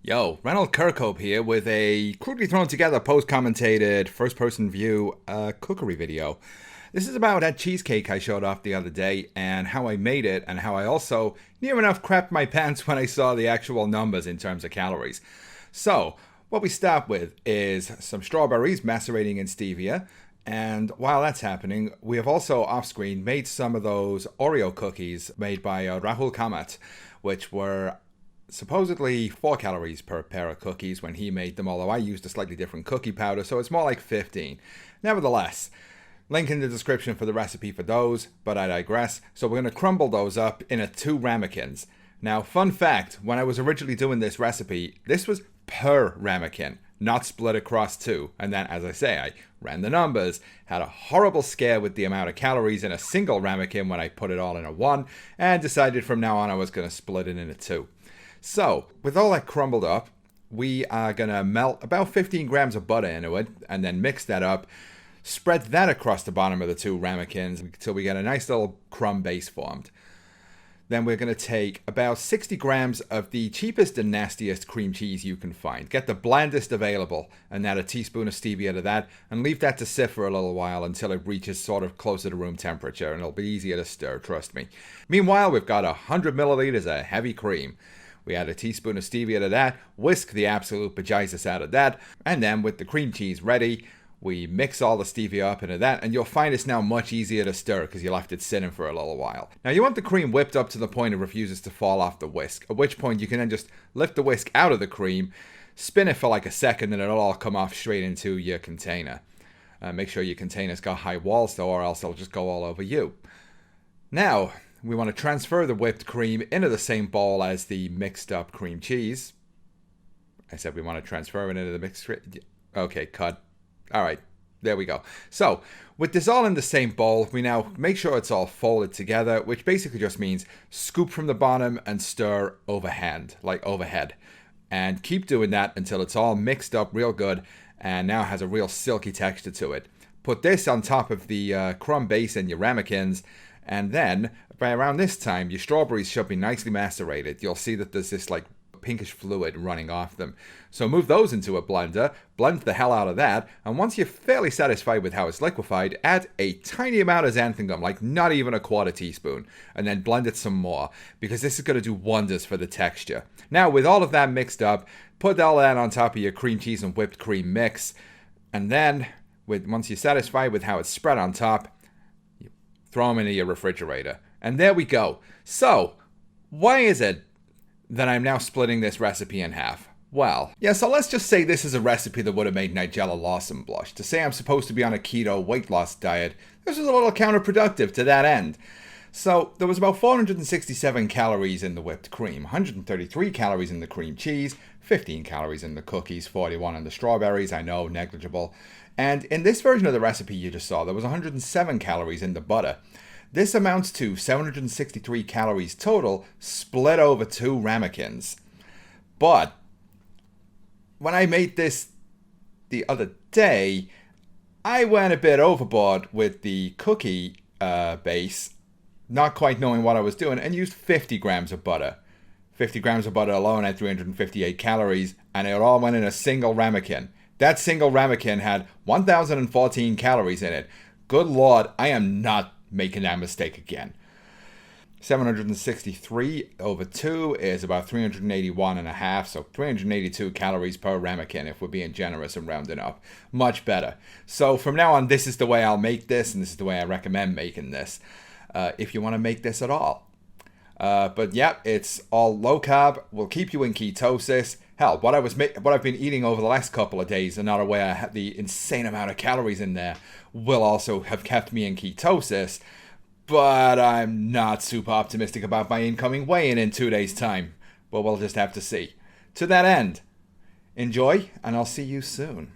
Yo, Reynold Kirkhope here with a crudely thrown together post-commentated first-person view cookery video. This is about that cheesecake I showed off the other day and how I made it and how I also near enough crapped my pants when I saw the actual numbers in terms of calories. So, what we start with is some strawberries macerating in stevia, and while that's happening, we have also off-screen made some of those Oreo cookies made by Rahul Kamat, which were supposedly 4 calories per pair of cookies when he made them, although I used a slightly different cookie powder, so it's more like 15. Nevertheless, link in the description for the recipe for those, but I digress. So we're going to crumble those up in 2 ramekins. Now, fun fact, when I was originally doing this recipe, this was per ramekin, not split across 2. And then, as I say, I ran the numbers, had a horrible scare with the amount of calories in a single ramekin when I put it all in a 1, and decided from now on I was going to split it into 2. So, with all that crumbled up, we are going to melt about 15 grams of butter into it, and then mix that up, spread that across the bottom of the 2 ramekins until we get a nice little crumb base formed. Then we're going to take about 60 grams of the cheapest and nastiest cream cheese you can find. Get the blandest available, and add a teaspoon of stevia to that, and leave that to sit for a little while until it reaches sort of closer to room temperature, and it'll be easier to stir, trust me. Meanwhile, we've got 100 milliliters of heavy cream. We add a teaspoon of stevia to that, whisk the absolute bejesus out of that, and then with the cream cheese ready, we mix all the stevia up into that, and you'll find it's now much easier to stir because you left it sitting for a little while. Now you want the cream whipped up to the point it refuses to fall off the whisk, at which point you can then just lift the whisk out of the cream, spin it for like a second, and it'll all come off straight into your container. Make sure your container's got high walls though, or else it'll just go all over you. Now, we want to transfer the whipped cream into the same bowl as the mixed up cream cheese. I said we want to transfer it into the mixed... Okay, cut. Alright, there we go. So, with this all in the same bowl, we now make sure it's all folded together, which basically just means scoop from the bottom and stir overhand, like overhead. And keep doing that until it's all mixed up real good and now has a real silky texture to it. Put this on top of the crumb base in your ramekins, and then by around this time, your strawberries should be nicely macerated. You'll see that there's this like pinkish fluid running off them. So move those into a blender, blend the hell out of that, and once you're fairly satisfied with how it's liquefied, add a tiny amount of xanthan gum, like not even a quarter teaspoon, and then blend it some more, because this is going to do wonders for the texture. Now, with all of that mixed up, put all that on top of your cream cheese and whipped cream mix, and then, once you're satisfied with how it's spread on top, you throw them into your refrigerator. And there we go. So, why is it that I'm now splitting this recipe in half? Well, yeah, so let's just say this is a recipe that would have made Nigella Lawson blush. To say I'm supposed to be on a keto weight loss diet, this was a little counterproductive to that end. So, there was about 467 calories in the whipped cream, 133 calories in the cream cheese, 15 calories in the cookies, 41 in the strawberries, I know, negligible. And in this version of the recipe you just saw, there was 107 calories in the butter. This amounts to 763 calories total, split over 2 ramekins. But when I made this the other day, I went a bit overboard with the cookie base, not quite knowing what I was doing, and used 50 grams of butter. 50 grams of butter alone had 358 calories, and it all went in a single ramekin. That single ramekin had 1,014 calories in it. Good Lord, I am not making that mistake again. 763 over 2 is about 381 and a half, so 382 calories per ramekin if we're being generous and rounding up. Much better. So from now on, this is the way I'll make this, and this is the way I recommend making this, if you want to make this at all. But yeah, it's all low carb, will keep you in ketosis. Hell, what I've been eating over the last couple of days, and not aware I had the insane amount of calories in there, will also have kept me in ketosis. But I'm not super optimistic about my incoming weigh-in in 2 days' time. But we'll just have to see. To that end, enjoy, and I'll see you soon.